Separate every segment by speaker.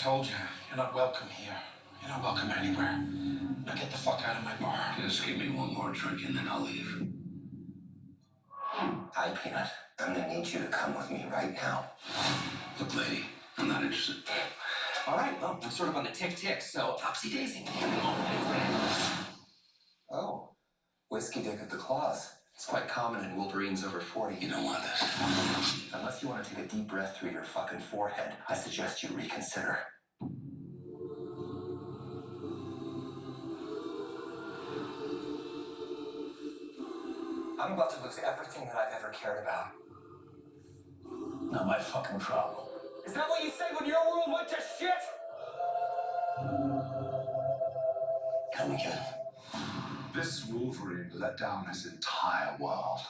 Speaker 1: told you, you're not welcome here. You're not welcome anywhere. Now get the fuck out of my bar.
Speaker 2: Just give me one more drink and then I'll leave.
Speaker 3: Hi, Peanut. I'm gonna need you to come with me right now.
Speaker 2: Look, lady, I'm not interested.
Speaker 3: All right, well, I'm sort of on the tick-tick, so topsy-daisy. Oh, whiskey dick at the claws. It's quite common in wolverines over 40.
Speaker 2: You don't want this.
Speaker 3: Unless you want to take a deep breath through your fucking forehead, I suggest you reconsider. I'm about to lose everything that I've ever cared about.
Speaker 1: Not my fucking problem.
Speaker 3: Is that what you said when your world went to shit?
Speaker 1: Come again.
Speaker 4: This Wolverine let down his entire world.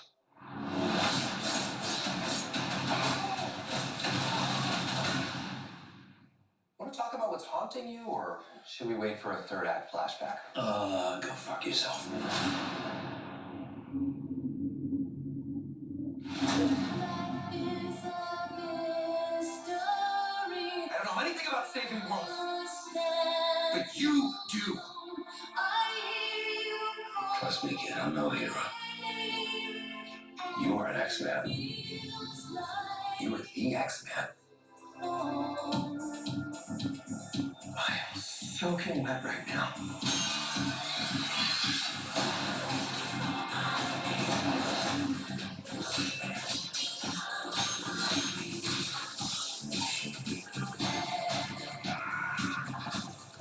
Speaker 3: Want to talk about what's haunting you, or should we wait for a third act flashback?
Speaker 2: Go fuck yourself.
Speaker 3: I don't know anything about saving worlds, but you do.
Speaker 2: Trust me, kid, I'm no hero. You are an X-Man.
Speaker 3: You are the X-Man. I am soaking wet right now.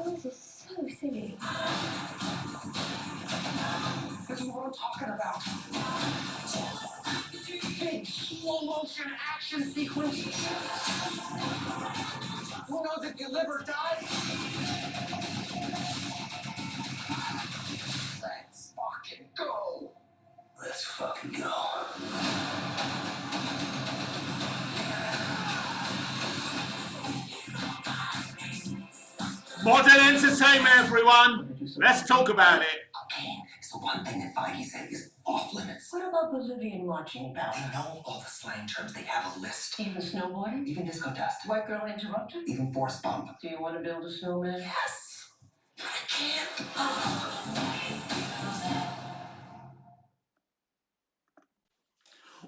Speaker 5: This is so silly.
Speaker 3: This is what I'm talking about. Big slow motion action sequences. Who knows if you live or die? Let's fucking go.
Speaker 2: Let's fucking go.
Speaker 6: Modern entertainment, everyone. Let's talk about it.
Speaker 3: Okay, so one thing that Feige said is off limits.
Speaker 5: What about Bolivian marching band?
Speaker 3: They know all the slang terms. They have a list.
Speaker 5: Even snowboarding?
Speaker 3: Even disco dust.
Speaker 5: White girl interrupted?
Speaker 3: Even force bump.
Speaker 5: Do you want to build a snowman?
Speaker 3: Yes. But I can't.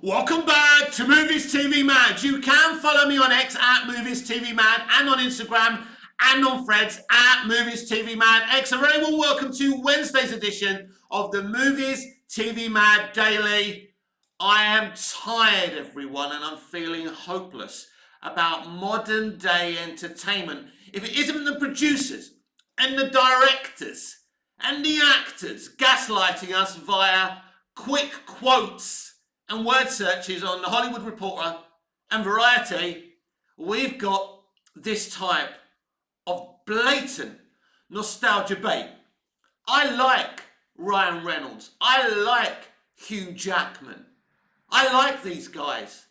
Speaker 6: Welcome back to Movies TV Mad. You can follow me on X at Movies TV Mad and on Instagram and on Threads at Movies TV Mad X. A very warm welcome to Wednesday's edition of the Movies TV Mad Daily. I am tired, everyone, and I'm feeling hopeless about modern day entertainment. If it isn't the producers and the directors and the actors gaslighting us via quick quotes and word searches on The Hollywood Reporter and Variety, we've got this type of blatant nostalgia bait. I like Ryan Reynolds. I like Hugh Jackman. I like these guys.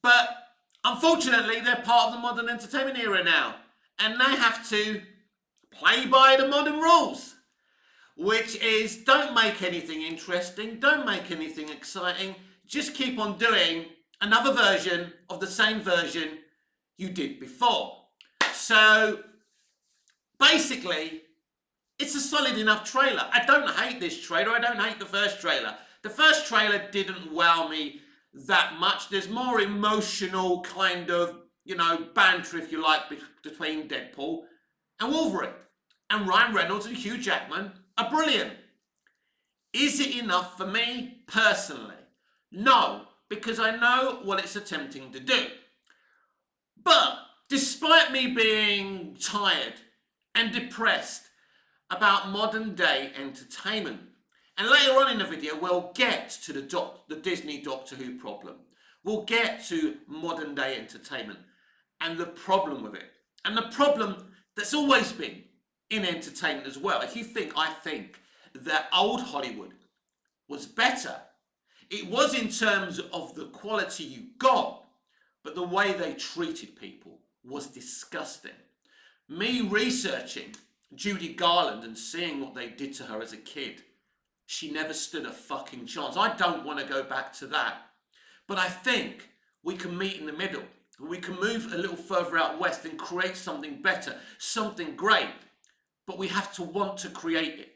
Speaker 6: But unfortunately, they're part of the modern entertainment era now. And they have to play by the modern rules. Which is, don't make anything interesting, don't make anything exciting, just keep on doing another version of the same version you did before. So, basically, it's a solid enough trailer. I don't hate this trailer, I don't hate the first trailer. The first trailer didn't wow me that much. There's more emotional kind of, banter, if you like, between Deadpool and Wolverine. And Ryan Reynolds and Hugh Jackman are brilliant. Is it enough for me personally? No, because I know what it's attempting to do. But despite me being tired and depressed about modern day entertainment, and later on in the video we'll get to the Disney Doctor Who problem. We'll get to modern day entertainment and the problem with it. And the problem that's always been in entertainment as well. If you think, I think that old Hollywood was better. It was in terms of the quality you got, but the way they treated people was disgusting. Me researching Judy Garland and seeing what they did to her as a kid, she never stood a fucking chance. I don't want to go back to that. But I think we can meet in the middle. We can move a little further out west and create something better, something great. But we have to want to create it.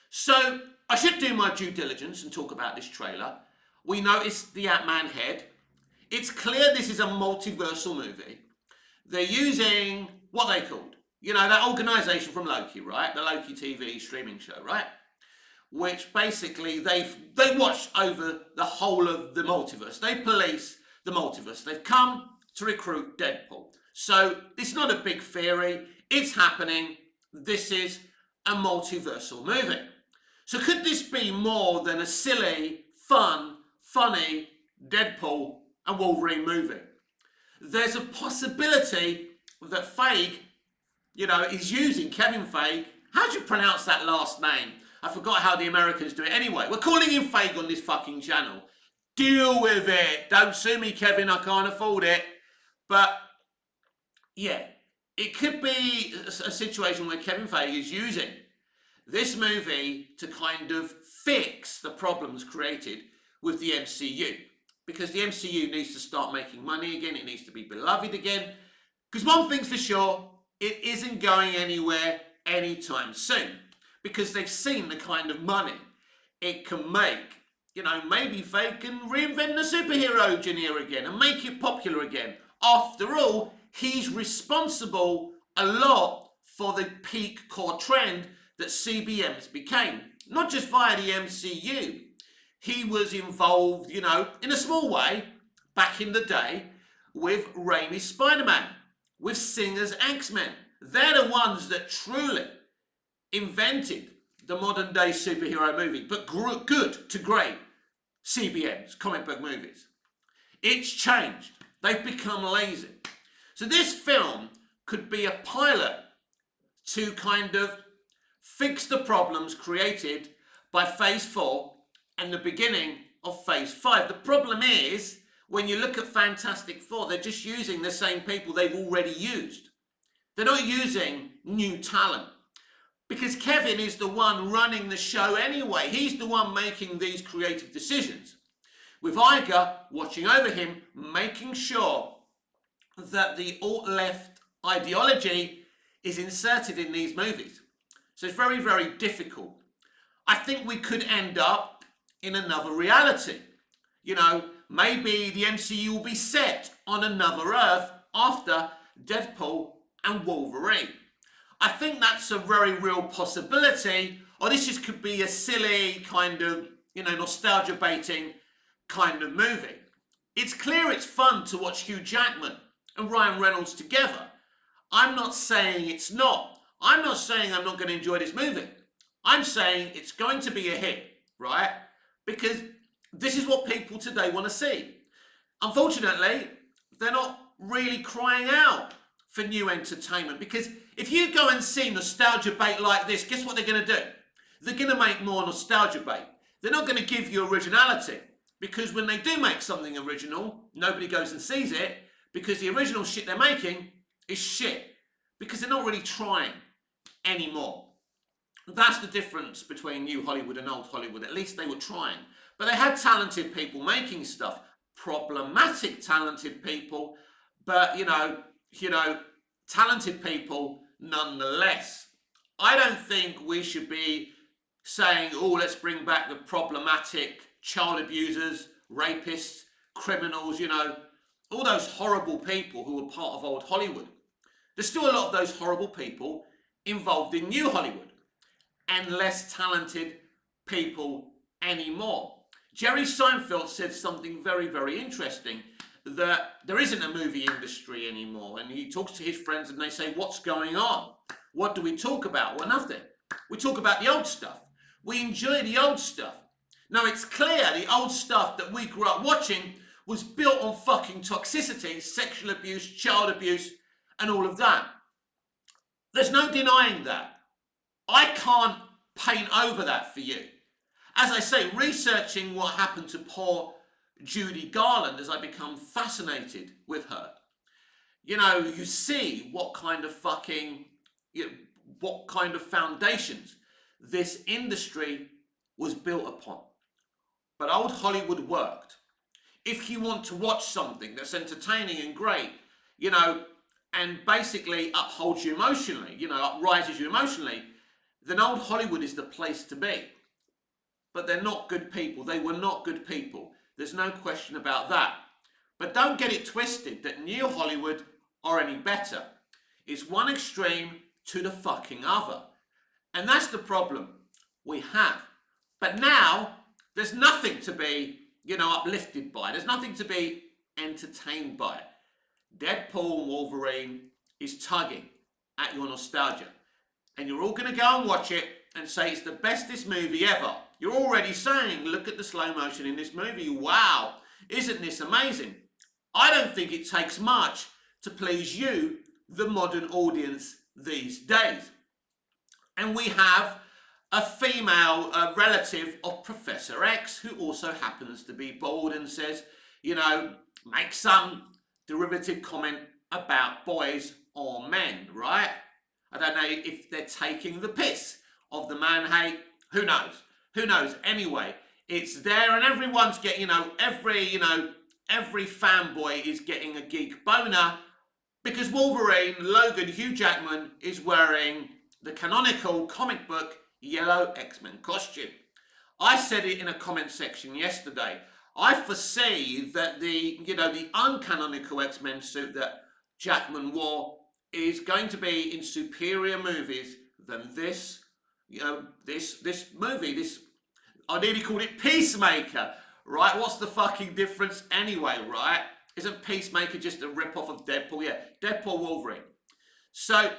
Speaker 6: So I should do my due diligence and talk about this trailer. We noticed the Ant-Man head. It's clear this is a multiversal movie. They're using what they called, that organisation from Loki, right? The Loki TV streaming show, right? Which basically they watch over the whole of the multiverse. They police the multiverse. They've come to recruit Deadpool. So it's not a big theory. It's happening. This is a multiversal movie. So could this be more than a silly, fun, funny Deadpool and Wolverine movie? There's a possibility that Feige, is using Kevin Feige. How do you pronounce that last name? I forgot how the Americans do it. Anyway, we're calling him Feige on this fucking channel. Deal with it. Don't sue me, Kevin. I can't afford it. But, yeah, it could be a situation where Kevin Feige is using this movie to kind of fix the problems created with the MCU. Because the MCU needs to start making money again. It needs to be beloved again. Because one thing's for sure, it isn't going anywhere anytime soon. Because they've seen the kind of money it can make. Maybe Feige can reinvent the superhero genre again and make it popular again. After all, he's responsible a lot for the peak core trend that CBMs became. Not just via the MCU. He was involved, in a small way, back in the day, with Raimi's Spider-Man, with Singer's X-Men. They're the ones that truly invented the modern day superhero movie, but good to great CBMs, comic book movies. It's changed. They've become lazy. So this film could be a pilot to kind of fix the problems created by Phase 4 and the beginning of Phase 5. The problem is, when you look at Fantastic Four, they're just using the same people they've already used. They're not using new talent. Because Kevin is the one running the show anyway. He's the one making these creative decisions. With Iger watching over him, making sure that the alt-left ideology is inserted in these movies. So it's very, very difficult. I think we could end up in another reality. Maybe the MCU will be set on another Earth after Deadpool and Wolverine. I think that's a very real possibility, or this just could be a silly kind of, nostalgia baiting kind of movie. It's clear it's fun to watch Hugh Jackman and Ryan Reynolds together. I'm not saying it's not. I'm not saying I'm not going to enjoy this movie. I'm saying it's going to be a hit, right? Because this is what people today want to see. Unfortunately, they're not really crying out for new entertainment, because if you go and see nostalgia bait like this, guess what they're going to do? They're going to make more nostalgia bait. They're not going to give you originality, because when they do make something original, nobody goes and sees it, because the original shit they're making is shit, because they're not really trying anymore. That's the difference between new Hollywood and old Hollywood. At least they were trying. But they had talented people making stuff, problematic talented people, but talented people nonetheless. I don't think we should be saying, let's bring back the problematic child abusers, rapists, criminals, all those horrible people who were part of old Hollywood. There's still a lot of those horrible people involved in new Hollywood and less talented people anymore. Jerry Seinfeld said something very, very interesting, that there isn't a movie industry anymore. And he talks to his friends and they say, what's going on? What do we talk about? Well, nothing. We talk about the old stuff. We enjoy the old stuff. Now, it's clear the old stuff that we grew up watching was built on fucking toxicity, sexual abuse, child abuse, and all of that. There's no denying that. I can't paint over that for you. As I say, researching what happened to poor Judy Garland as I become fascinated with her, you see what kind of what kind of foundations this industry was built upon. But old Hollywood worked. if you want to watch something that's entertaining and great, you know, and basically upholds you emotionally, you know, uprises you emotionally, then old Hollywood is the place to be. But they're not good people. They were not good people. There's no question about that. But don't get it twisted that New Hollywood are any better. It's one extreme to the fucking other. And that's the problem we have. But now, there's nothing to be, you know, uplifted by. There's nothing to be entertained by. Deadpool and Wolverine is tugging at your nostalgia. And you're all going to go and watch it and say it's the bestest movie ever. You're already saying, look at the slow motion in this movie. Wow, isn't this amazing? I don't think it takes much to please you, the modern audience these days. And we have a female relative of Professor X who also happens to be bald and says, you know, make some derivative comment about boys or men, right? I don't know if they're taking the piss of the man hate. Who knows? Who knows? Anyway, it's there and everyone's getting, every fanboy is getting a geek boner because Wolverine, Logan, Hugh Jackman is wearing the canonical comic book yellow X-Men costume. I said it in a comment section yesterday. I foresee that the uncanonical X-Men suit that Jackman wore is going to be in superior movies than this movie. I nearly called it Peacemaker, right? What's the fucking difference anyway, right? Isn't Peacemaker just a rip-off of Deadpool? Yeah, Deadpool Wolverine. So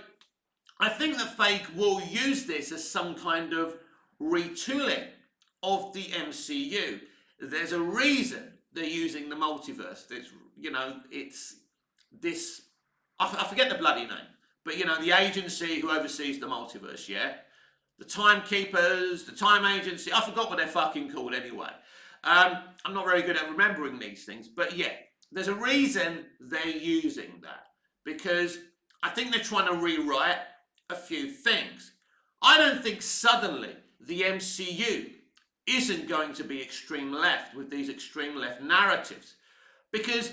Speaker 6: I think that Fake will use this as some kind of retooling of the MCU. There's a reason they're using the multiverse. It's this, I forget the bloody name, but the agency who oversees the multiverse, yeah? The Timekeepers, the Time Agency, I forgot what they're fucking called anyway. I'm not very good at remembering these things, but yeah, there's a reason they're using that, because I think they're trying to rewrite a few things. I don't think suddenly the MCU isn't going to be extreme left with these extreme left narratives, because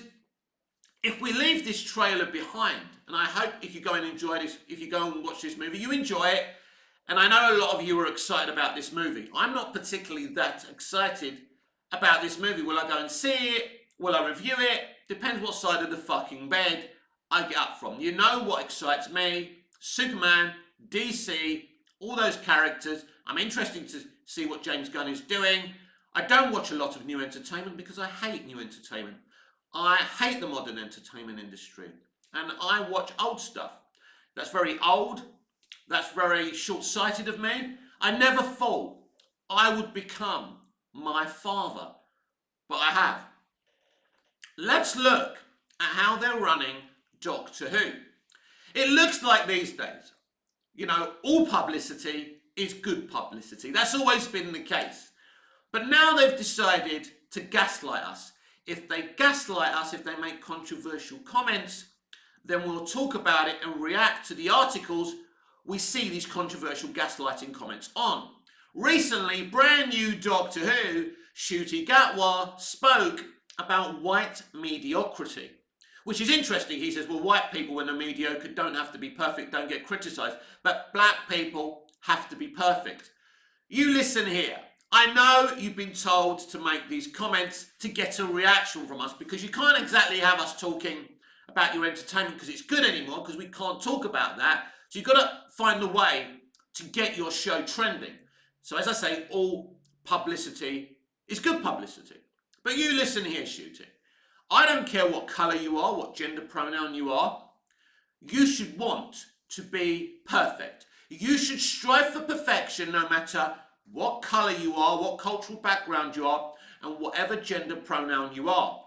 Speaker 6: if we leave this trailer behind, and I hope if you go and enjoy this, if you go and watch this movie, you enjoy it, and I know a lot of you are excited about this movie. I'm not particularly that excited about this movie. Will I go and see it? Will I review it? Depends what side of the fucking bed I get up from. You know what excites me? Superman, DC, all those characters. I'm interested to see what James Gunn is doing. I don't watch a lot of new entertainment because I hate new entertainment. I hate the modern entertainment industry. And I watch old stuff. That's very old. That's very short-sighted of me. I never thought I would become my father, but I have. Let's look at how they're running Doctor Who. It looks like these days, all publicity is good publicity. That's always been the case. But now they've decided to gaslight us. If they gaslight us, if they make controversial comments, then we'll talk about it and react to the articles we see these controversial gaslighting comments on. Recently, brand new Doctor Who, Ncuti Gatwa, spoke about white mediocrity, which is interesting. He says, well, white people, when they're mediocre, don't have to be perfect, don't get criticised, but black people have to be perfect. You listen here. I know you've been told to make these comments to get a reaction from us, because you can't exactly have us talking about your entertainment because it's good anymore, because we can't talk about that. So you've got to find a way to get your show trending. So as I say, all publicity is good publicity. But you listen here, Ncuti. I don't care what colour you are, what gender pronoun you are. You should want to be perfect. You should strive for perfection no matter what colour you are, what cultural background you are, and whatever gender pronoun you are.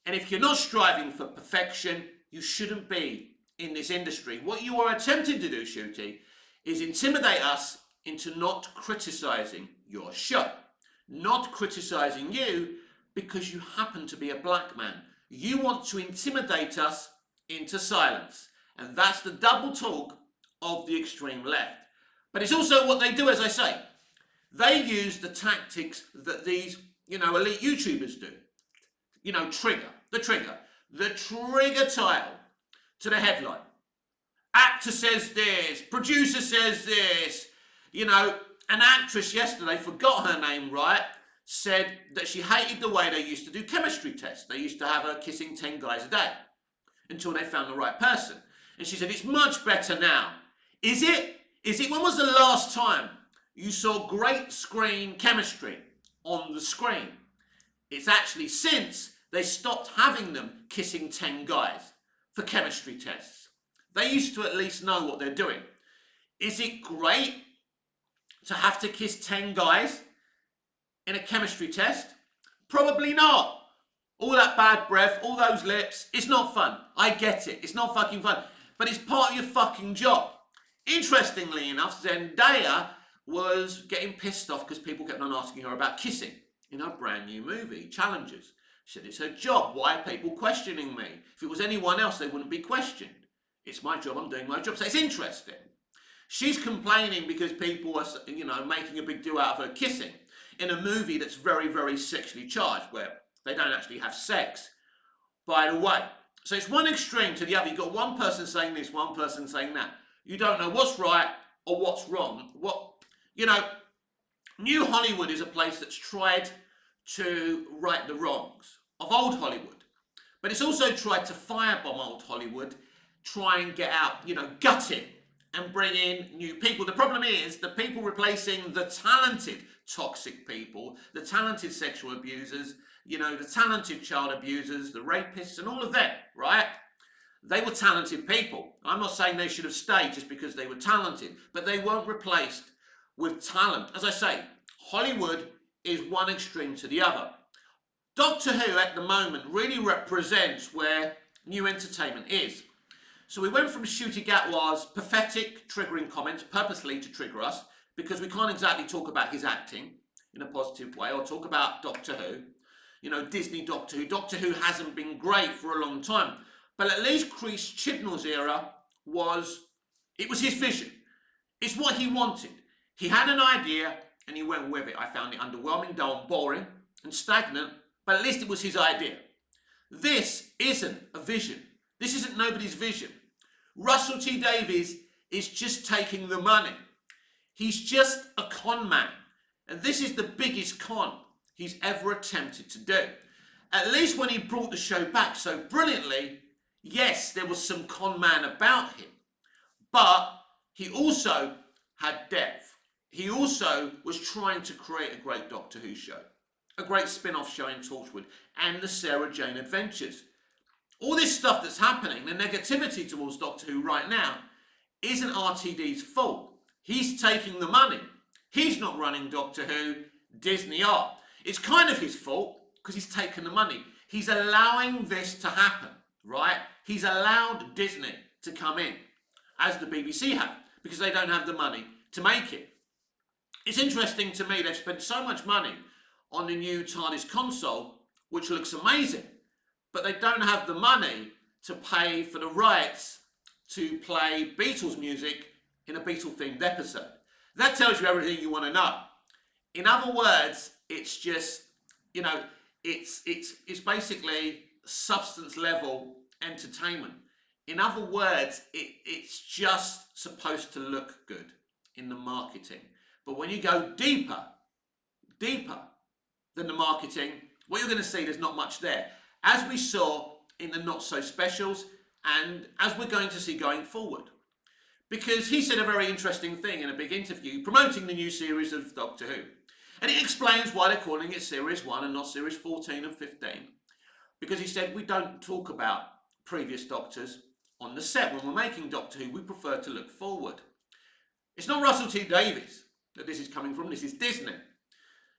Speaker 6: And if you're not striving for perfection, you shouldn't be in this industry. What you are attempting to do, Ncuti, is intimidate us into not criticising your show. Not criticising you because you happen to be a black man. You want to intimidate us into silence. And that's the double talk of the extreme left. But it's also what they do, as I say. They use the tactics that these, elite YouTubers do. the trigger title to the headline. Actor says this, producer says this. An actress yesterday, forgot her name, right, said that she hated the way they used to do chemistry tests. They used to have her kissing 10 guys a day until they found the right person. And she said, it's much better now. Is it? When was the last time you saw great screen chemistry on the screen? It's actually since they stopped having them kissing 10 guys for chemistry tests. They used to at least know what they're doing. Is it great to have to kiss 10 guys in a chemistry test? Probably not. All that bad breath, all those lips, it's not fun. I get it. It's not fucking fun. But it's part of your fucking job. Interestingly enough, Zendaya was getting pissed off because people kept on asking her about kissing in her brand new movie, Challengers. She said, it's her job. Why are people questioning me? If it was anyone else, they wouldn't be questioned. It's my job. I'm doing my job. So it's interesting. She's complaining because people are, making a big deal out of her kissing in a movie that's very, very sexually charged, where they don't actually have sex, by the way. So it's one extreme to the other. You've got one person saying this, one person saying that. You don't know what's right or what's wrong. New Hollywood is a place that's tried to right the wrongs of old Hollywood. But it's also tried to firebomb old Hollywood, try and get out, gut it and bring in new people. The problem is the people replacing the talented toxic people, the talented sexual abusers, the talented child abusers, the rapists and all of them, right? They were talented people. I'm not saying they should have stayed just because they were talented, but they weren't replaced with talent. As I say, Hollywood is one extreme to the other. Doctor Who at the moment really represents where new entertainment is. So we went from Ncuti Gatwa's pathetic, triggering comments purposely to trigger us, because we can't exactly talk about his acting in a positive way or talk about Doctor Who. Disney Doctor Who. Doctor Who hasn't been great for a long time. But at least Chris Chibnall's era was his vision. It's what he wanted. He had an idea and he went with it. I found it underwhelming, dull and boring and stagnant, but at least it was his idea. This isn't a vision. This isn't nobody's vision. Russell T Davies is just taking the money. He's just a con man. And this is the biggest con he's ever attempted to do. At least when he brought the show back so brilliantly, yes, there was some con man about him, but he also had depth. He also was trying to create a great Doctor Who show, a great spin-off show in Torchwood, and the Sarah Jane Adventures. All this stuff that's happening, the negativity towards Doctor Who right now, isn't RTD's fault. He's taking the money. He's not running Doctor Who, Disney are. It's kind of his fault because he's taken the money. He's allowing this to happen, right? He's allowed Disney to come in, as the BBC have, because they don't have the money to make it. It's interesting to me, they've spent so much money on the new TARDIS console, which looks amazing, but they don't have the money to pay for the rights to play Beatles music in a Beatle-themed episode. That tells you everything you want to know. In other words, it's just, it's basically substance level entertainment. In other words, it's just supposed to look good in the marketing. But when you go deeper than the marketing, what you're going to see, there's not much there. As we saw in the Not So Specials, and as we're going to see going forward. Because he said a very interesting thing in a big interview promoting the new series of Doctor Who. And it explains why they're calling it Series 1 and not Series 14 and 15. Because he said, we don't talk about previous Doctors on the set. When we're making Doctor Who, we prefer to look forward. It's not Russell T Davies that this is coming from, this is Disney.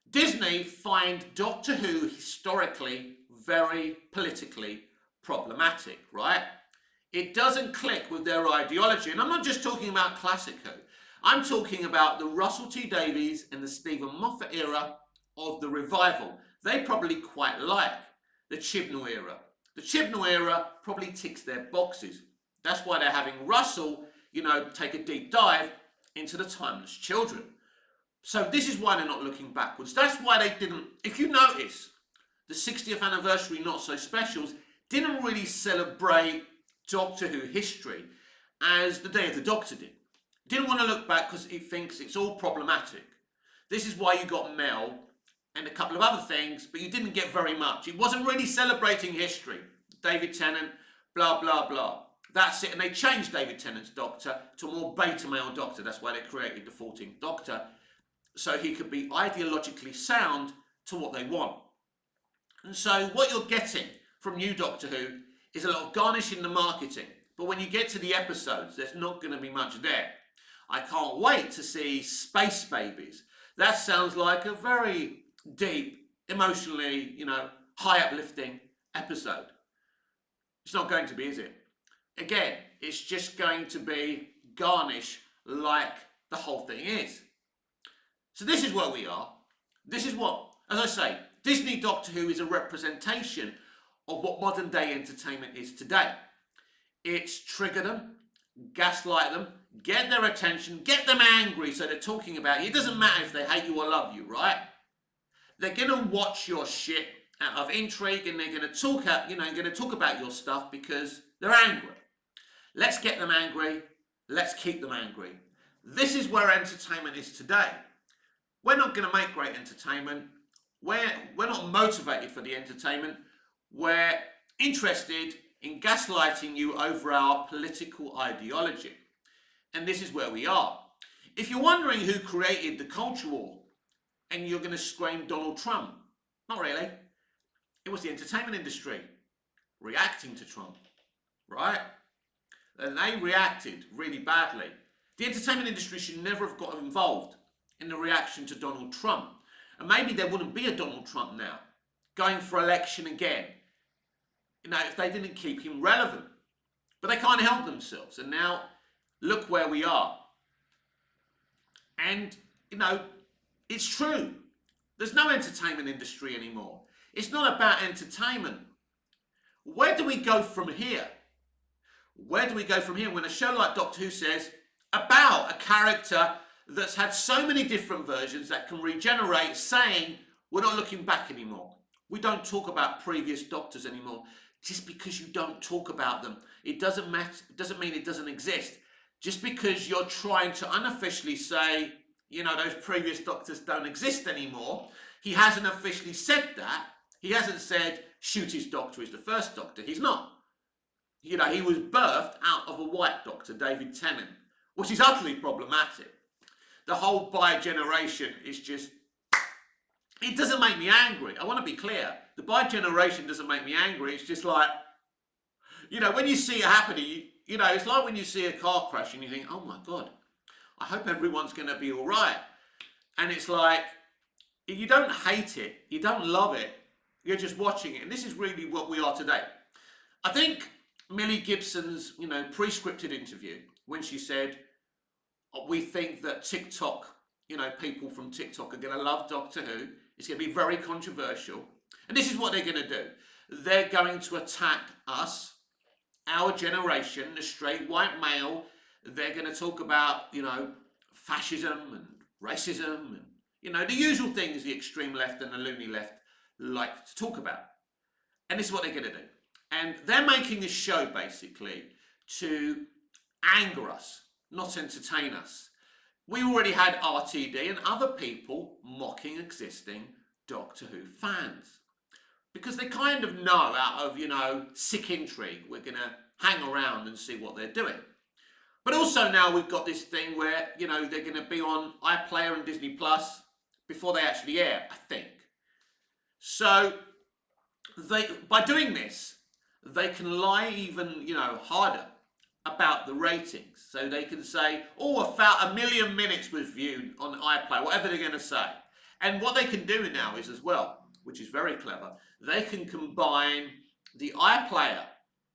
Speaker 6: Disney find Doctor Who historically very politically problematic, right? It doesn't click with their ideology. And I'm not just talking about classic Who. I'm talking about the Russell T Davies and the Stephen Moffat era of the revival. They probably quite like the Chibnall era. The Chibnall era probably ticks their boxes. That's why they're having Russell, take a deep dive into the Timeless Children. So this is why they're not looking backwards. That's why they didn't, if you notice, the 60th anniversary Not So Specials didn't really celebrate Doctor Who history as the Day of the Doctor did. Didn't want to look back because it thinks it's all problematic. This is why you got Mel and a couple of other things, but you didn't get very much. It wasn't really celebrating history. David Tennant, blah, blah, blah. That's it. And they changed David Tennant's Doctor to a more beta male Doctor. That's why they created the 14th Doctor, so he could be ideologically sound to what they want. And so what you're getting from new Doctor Who is a lot of garnish in the marketing. But when you get to the episodes, there's not going to be much there. I can't wait to see Space Babies. That sounds like a very deep, emotionally, high uplifting episode. It's not going to be, is it? Again, it's just going to be garnish like the whole thing is. So this is where we are. This is what, as I say, Disney Doctor Who is a representation of what modern day entertainment is today. It's trigger them, gaslight them, get their attention, get them angry so they're talking about you. It doesn't matter if they hate you or love you, right? They're going to watch your shit out of intrigue, and they're going to talk about your stuff because they're angry. Let's get them angry. Let's keep them angry. This is where entertainment is today. We're not going to make great entertainment. We're not motivated for the entertainment. We're interested in gaslighting you over our political ideology. And this is where we are. If you're wondering who created the culture war, and you're going to scream Donald Trump, not really. It was the entertainment industry reacting to Trump, right? And they reacted really badly. The entertainment industry should never have got involved in the reaction to Donald Trump. And maybe there wouldn't be a Donald Trump now, going for election again, if they didn't keep him relevant. But they can't help themselves. And now, look where we are. And, it's true. There's no entertainment industry anymore. It's not about entertainment. Where do we go from here? Where do we go from here when a show like Doctor Who says about a character that's had so many different versions that can regenerate, saying we're not looking back anymore. We don't talk about previous Doctors anymore. Just because you don't talk about them, it doesn't matter. It doesn't mean it doesn't exist. Just because you're trying to unofficially say, those previous Doctors don't exist anymore, he hasn't officially said that. He hasn't said Shooty's Doctor is the first Doctor. He's not. He was birthed out of a white Doctor, David Tennant, which is utterly problematic. The whole bi-generation is just, it doesn't make me angry. I want to be clear. The bi-generation doesn't make me angry. It's just like, when you see it happening, it's like when you see a car crash and you think, oh my God, I hope everyone's going to be all right. And it's like, you don't hate it. You don't love it. You're just watching it. And this is really what we are today. I think Millie Gibson's, pre-scripted interview, when she said, we think that TikTok, people from TikTok are going to love Doctor Who. It's going to be very controversial. And this is what they're going to do. They're going to attack us, our generation, the straight white male. They're going to talk about, fascism and racism and, the usual things the extreme left and the loony left like to talk about. And this is what they're going to do. And they're making this show, basically, to anger us, not entertain us. We already had RTD and other people mocking existing Doctor Who fans. Because they kind of know out of, sick intrigue, we're going to hang around and see what they're doing. But also now we've got this thing where, they're going to be on iPlayer and Disney Plus before they actually air, I think. So by doing this, they can lie even, harder about the ratings. So they can say, about 1 million minutes was viewed on iPlayer, whatever they're going to say. And what they can do now is as well, which is very clever, they can combine the iPlayer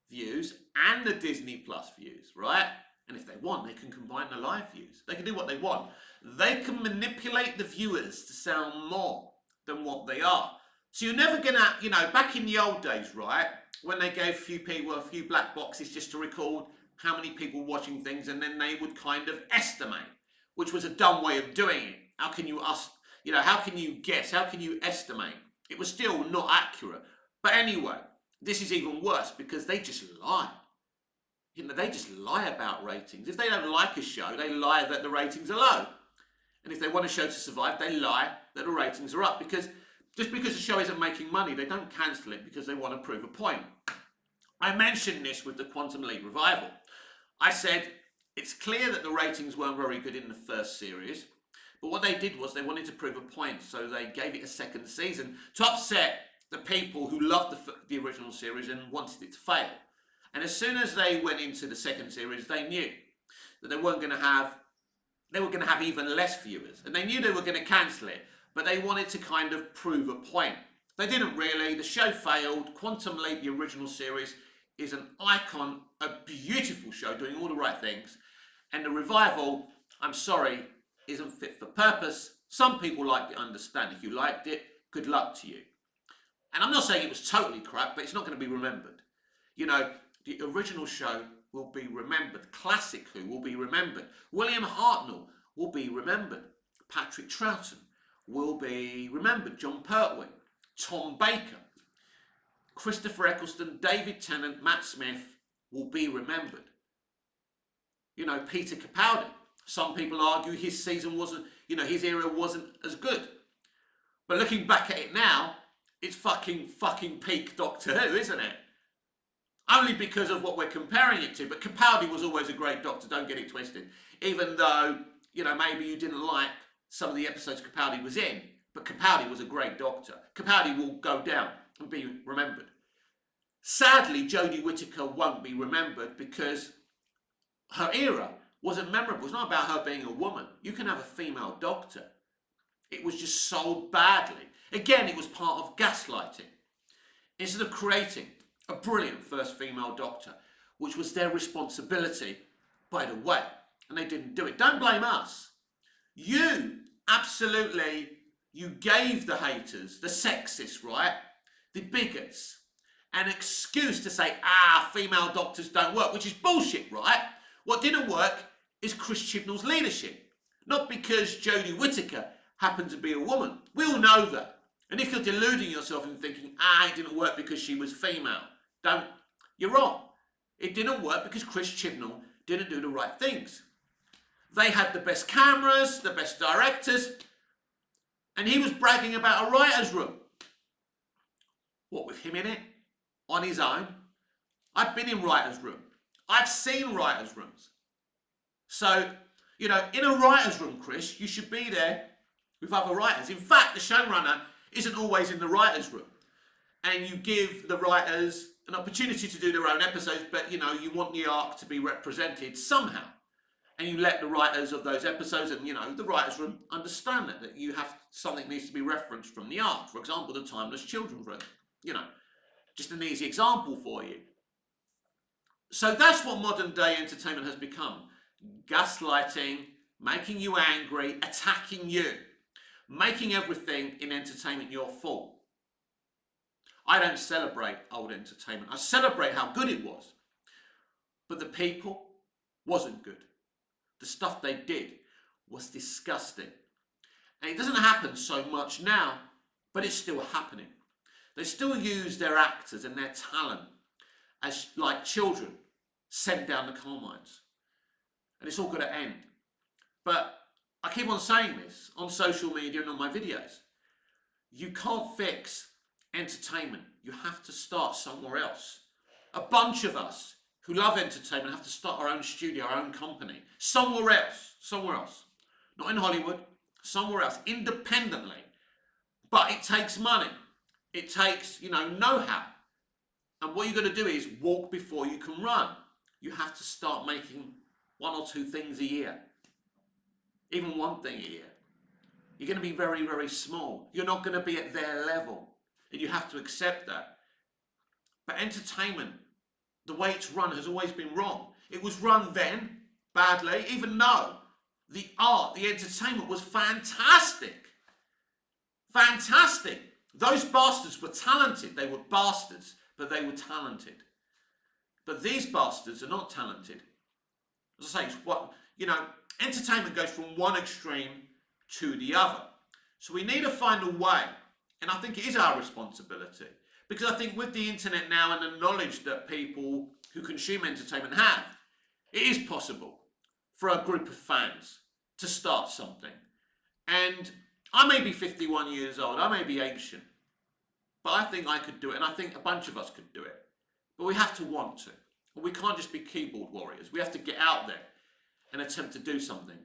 Speaker 6: views and the Disney Plus views, right? And if they want, they can combine the live views. They can do what they want. They can manipulate the viewers to sound more than what they are. So you're never going to, back in the old days, right, when they gave a few people a few black boxes just to record how many people watching things, and then they would kind of estimate, which was a dumb way of doing it. How can you how can you guess? How can you estimate? It was still not accurate. But anyway, this is even worse because they just lie. You know, they just lie about ratings. If they don't like a show, they lie that the ratings are low. And if they want a show to survive, they lie that the ratings are up. Because just because the show isn't making money, they don't cancel it because they want to prove a point. I mentioned this with the Quantum Leap revival. I said, it's clear that the ratings weren't very good in the first series, but what they did was they wanted to prove a point, so they gave it a second season to upset the people who loved the original series and wanted it to fail. And as soon as they went into the second series, they knew that they were going to have even less viewers, and they knew they were going to cancel it, but they wanted to kind of prove a point. They didn't really. The show failed. Quantum Leap, the original series, is an icon, a beautiful show doing all the right things, and the revival, I'm sorry, isn't fit for purpose. Some people liked it, understand. If you liked it, good luck to you. And I'm not saying it was totally crap, but it's not going to be remembered. You know, the original show will be remembered. Classic Who will be remembered. William Hartnell will be remembered. Patrick Troughton will be remembered. John Pertwee, Tom Baker, Christopher Eccleston, David Tennant, Matt Smith will be remembered. You know, Peter Capaldi. Some people argue his season wasn't, you know, his era wasn't as good. But looking back at it now, it's fucking peak Doctor Who, isn't it? Only because of what we're comparing it to. But Capaldi was always a great Doctor, don't get it twisted. Even though, you know, maybe you didn't like some of the episodes Capaldi was in, but Capaldi was a great Doctor. Capaldi will go down and be remembered. Sadly, Jodie Whittaker won't be remembered because her era wasn't memorable. It's not about her being a woman. You can have a female Doctor. It was just sold badly. Again, it was part of gaslighting. Instead of creating a brilliant first female Doctor, which was their responsibility, by the way, and they didn't do it. Don't blame us. You gave the haters, the sexists, right, the bigots, an excuse to say, female doctors don't work, which is bullshit, right? What didn't work is Chris Chibnall's leadership. Not because Jodie Whittaker happened to be a woman. We all know that. And if you're deluding yourself and thinking, it didn't work because she was female, you're wrong. It didn't work because Chris Chibnall didn't do the right things. They had the best cameras, the best directors, and he was bragging about a writer's room. What, with him in it? On his own? I've been in writer's room. I've seen writer's rooms. So, you know, in a writer's room, Chris, you should be there with other writers. In fact, the showrunner isn't always in the writer's room. And you give the writers an opportunity to do their own episodes, but, you know, you want the arc to be represented somehow. And you let the writers of those episodes and, you know, the writer's room understand that you have something needs to be referenced from the arc. For example, the Timeless Children's Room. You know, just an easy example for you. So that's what modern day entertainment has become. Gaslighting, making you angry, attacking you, making everything in entertainment your fault. I don't celebrate old entertainment. I celebrate how good it was. But the people wasn't good. The stuff they did was disgusting. And it doesn't happen so much now, but it's still happening. They still use their actors and their talent as like children sent down the coal mines. And it's all got to end. But I keep on saying this on social media and on my videos. You can't fix entertainment. You have to start somewhere else. A bunch of us who love entertainment have to start our own studio, our own company. Somewhere else. Not in Hollywood, somewhere else, independently. But it takes money. It takes, know-how. And what you're going to do is walk before you can run. You have to start making 1 or 2 things a year. Even 1 thing a year. You're going to be very, very small. You're not going to be at their level. And you have to accept that. But entertainment, the way it's run has always been wrong. It was run then badly, even though the art, the entertainment was fantastic. Fantastic. Those bastards were talented. They were bastards, but they were talented. But these bastards are not talented. As I say, entertainment goes from one extreme to the other. So we need to find a way And I think it is our responsibility. Because I think with the internet now and the knowledge that people who consume entertainment have, it is possible for a group of fans to start something. And I may be 51 years old, I may be ancient, but I think I could do it, and I think a bunch of us could do it. But we have to want to. We can't just be keyboard warriors. We have to get out there and attempt to do something.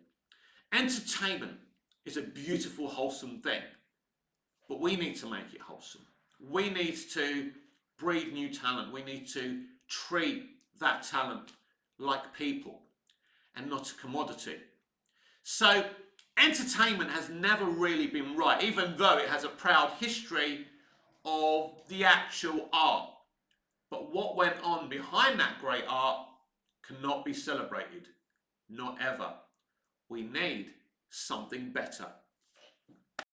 Speaker 6: Entertainment is a beautiful, wholesome thing, but we need to make it wholesome. We need to breed new talent. We need to treat that talent like people and not a commodity. So entertainment has never really been right, even though it has a proud history of the actual art. But what went on behind that great art cannot be celebrated. Not ever. We need something better.